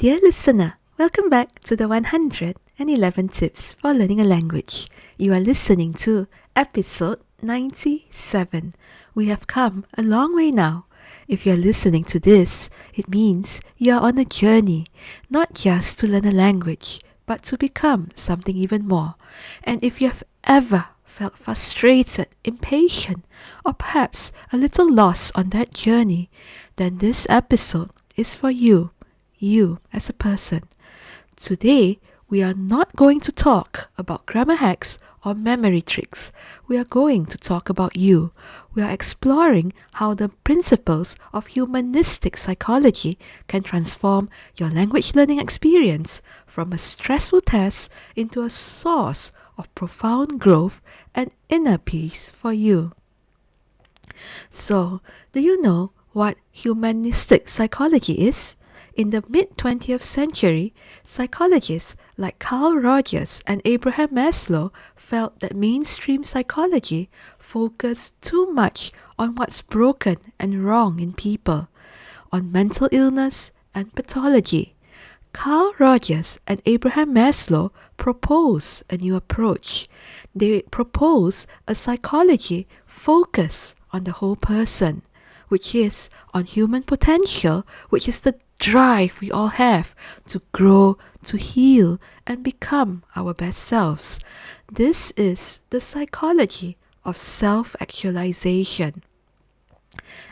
Dear listener, welcome back to the 111 Tips for Learning a Language. You are listening to episode 97. We have come a long way now. If you are listening to this, it means you are on a journey, not just to learn a language, but to become something even more. And if you have ever felt frustrated, impatient, or perhaps a little lost on that journey, then this episode is for you as a person. Today, we are not going to talk about grammar hacks or memory tricks. We are going to talk about you. We are exploring how the principles of humanistic psychology can transform your language learning experience from a stressful test into a source of profound growth and inner peace for you. So, do you know what humanistic psychology is? In the mid-20th century, psychologists like Carl Rogers and Abraham Maslow felt that mainstream psychology focused too much on what's broken and wrong in people, on mental illness and pathology. Carl Rogers and Abraham Maslow proposed a new approach. They proposed a psychology focused on the whole person, which is on human potential, which is the drive we all have to grow, to heal, and become our best selves. This is the psychology of self-actualization.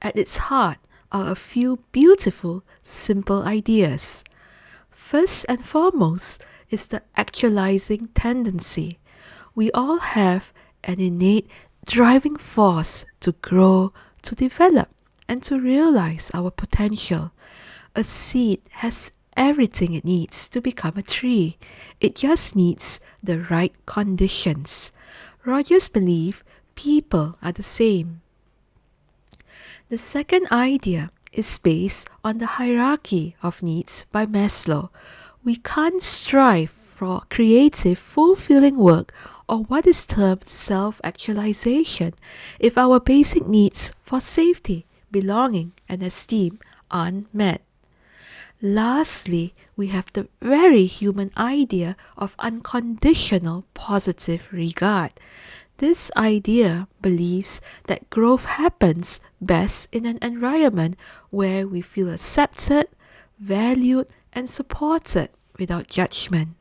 At its heart are a few beautiful, simple ideas. First and foremost is the actualizing tendency. We all have an innate driving force to grow, to develop, and to realize our potential. A seed has everything it needs to become a tree. It just needs the right conditions. Rogers believed people are the same. The second idea is based on the hierarchy of needs by Maslow. We can't strive for creative, fulfilling work or what is termed self-actualization if our basic needs for safety, belonging, and esteem aren't met. Lastly, we have the very human idea of unconditional positive regard. This idea believes that growth happens best in an environment where we feel accepted, valued, and supported without judgment.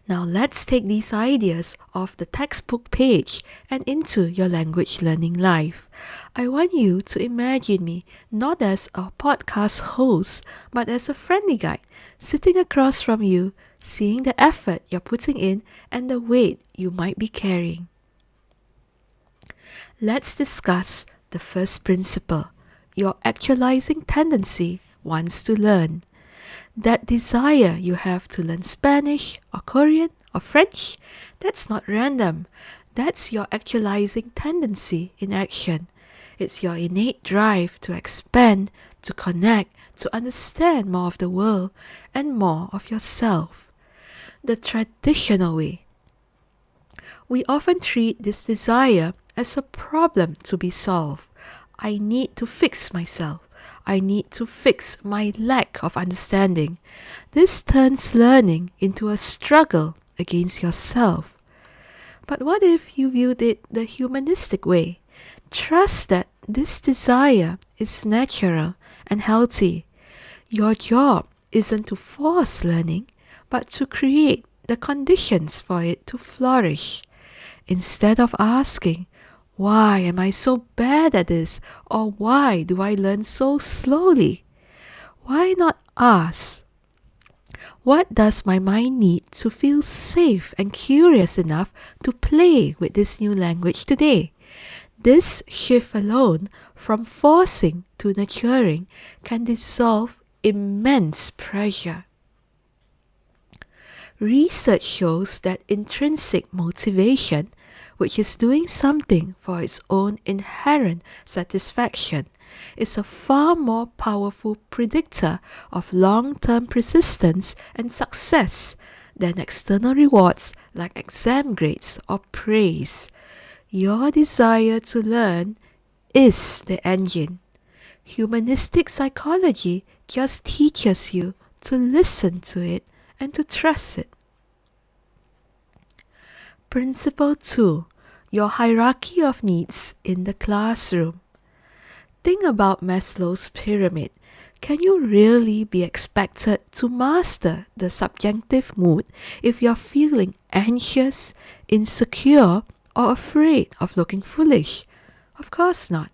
Now let's take these ideas off the textbook page and into your language learning life. I want you to imagine me not as a podcast host, but as a friendly guide, sitting across from you, seeing the effort you're putting in and the weight you might be carrying. Let's discuss the first principle. Your actualizing tendency wants to learn. That desire you have to learn Spanish or Korean or French, that's not random. That's your actualizing tendency in action. It's your innate drive to expand, to connect, to understand more of the world and more of yourself. The traditional way. We often treat this desire as a problem to be solved. I need to fix myself. I need to fix my lack of understanding. This turns learning into a struggle against yourself. But what if you viewed it the humanistic way? Trust that this desire is natural and healthy. Your job isn't to force learning, but to create the conditions for it to flourish. Instead of asking, why am I so bad at this? Or why do I learn so slowly? Why not ask, what does my mind need to feel safe and curious enough to play with this new language today? This shift alone, from forcing to nurturing, can dissolve immense pressure. Research shows that intrinsic motivation, which is doing something for its own inherent satisfaction, is a far more powerful predictor of long-term persistence and success than external rewards like exam grades or praise. Your desire to learn is the engine. Humanistic psychology just teaches you to listen to it, and to trust it. Principle 2. Your hierarchy of needs in the classroom. Think about Maslow's pyramid. Can you really be expected to master the subjective mood if you're feeling anxious, insecure, or afraid of looking foolish? Of course not.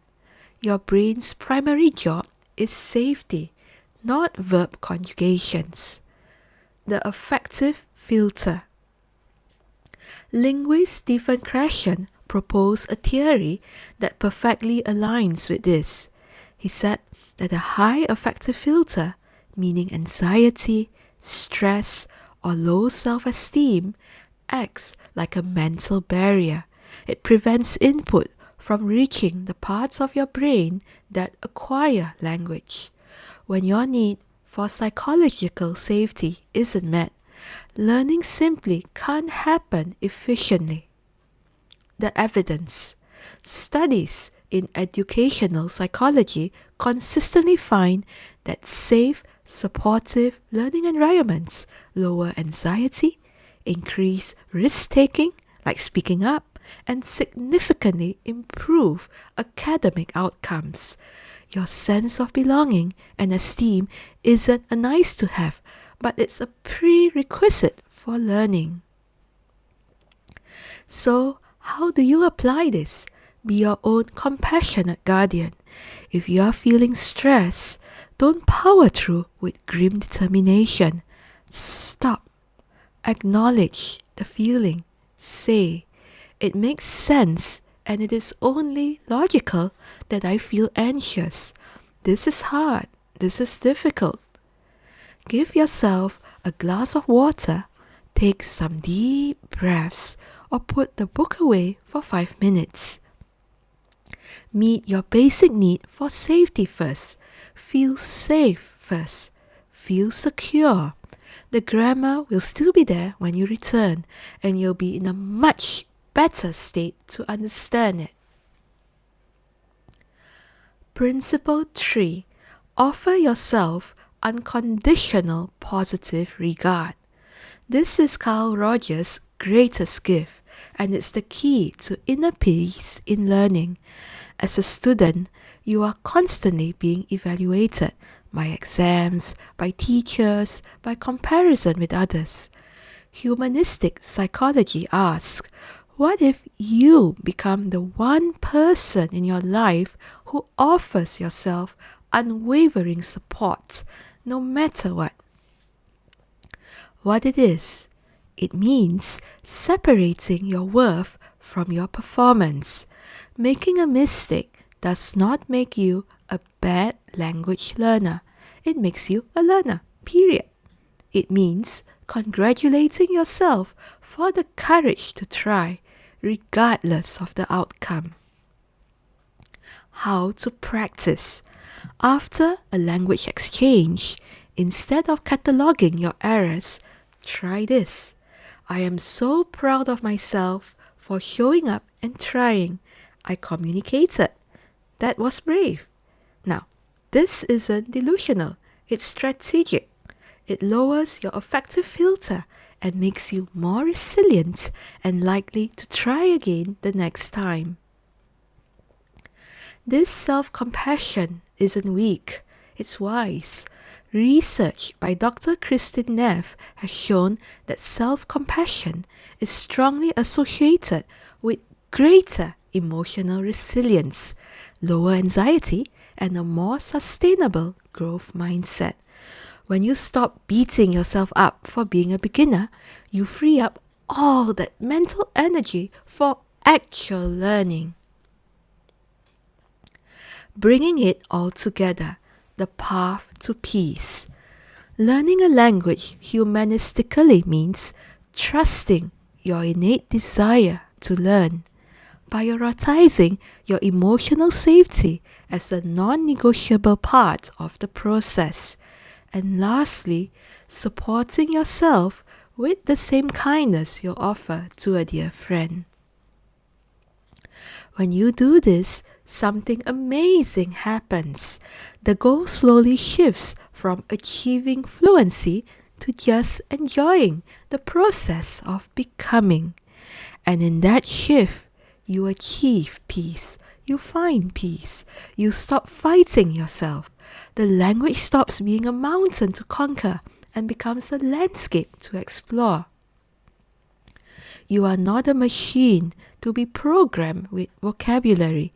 Your brain's primary job is safety, not verb conjugations. The affective filter. Linguist Stephen Krashen proposed a theory that perfectly aligns with this. He said that a high affective filter, meaning anxiety, stress, or low self-esteem, acts like a mental barrier. It prevents input from reaching the parts of your brain that acquire language. When your need for psychological safety isn't met, learning simply can't happen efficiently. The evidence. Studies in educational psychology consistently find that safe, supportive learning environments lower anxiety, increase risk-taking, like speaking up, and significantly improve academic outcomes. Your sense of belonging and esteem isn't a nice to have, but it's a prerequisite for learning. So, how do you apply this? Be your own compassionate guardian. If you are feeling stress, don't power through with grim determination. Stop. Acknowledge the feeling. Say, it makes sense and it is only logical that I feel anxious. This is hard. This is difficult. Give yourself a glass of water, take some deep breaths, or put the book away for 5 minutes. Meet your basic need for safety first. Feel safe first. Feel secure. The grammar will still be there when you return, and you'll be in a much better state to understand it. Principle 3. Offer yourself unconditional positive regard. This is Carl Rogers' greatest gift, and it's the key to inner peace in learning. As a student, you are constantly being evaluated by exams, by teachers, by comparison with others. Humanistic psychology asks, what if you become the one person in your life who offers yourself unwavering support, no matter what? What it is? It means separating your worth from your performance. Making a mistake does not make you a bad language learner. It makes you a learner, period. It means congratulating yourself for the courage to try, regardless of the outcome. How to practice. After a language exchange, instead of cataloging your errors, try this. I am so proud of myself for showing up and trying. I communicated. That was brave. Now, this isn't delusional. It's strategic. It lowers your affective filter and makes you more resilient and likely to try again the next time. This self-compassion isn't weak. It's wise. Research by Dr. Kristin Neff has shown that self-compassion is strongly associated with greater emotional resilience, lower anxiety, and a more sustainable growth mindset. When you stop beating yourself up for being a beginner, you free up all that mental energy for actual learning. Bringing it all together. The path to peace. Learning a language humanistically means trusting your innate desire to learn, prioritizing your emotional safety as a non-negotiable part of the process, and lastly, supporting yourself with the same kindness you offer to a dear friend. When you do this, something amazing happens. The goal slowly shifts from achieving fluency to just enjoying the process of becoming. And in that shift, you achieve peace. You find peace. You stop fighting yourself. The language stops being a mountain to conquer and becomes a landscape to explore. You are not a machine to be programmed with vocabulary.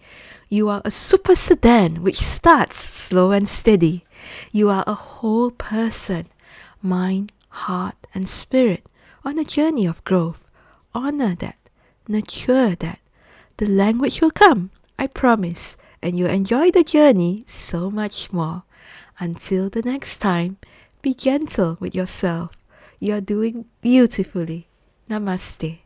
You are a super sedan which starts slow and steady. You are a whole person, mind, heart, and spirit, on a journey of growth. Honor that. Nurture that. The language will come, I promise, and you'll enjoy the journey so much more. Until the next time, be gentle with yourself. You're doing beautifully. Namaste.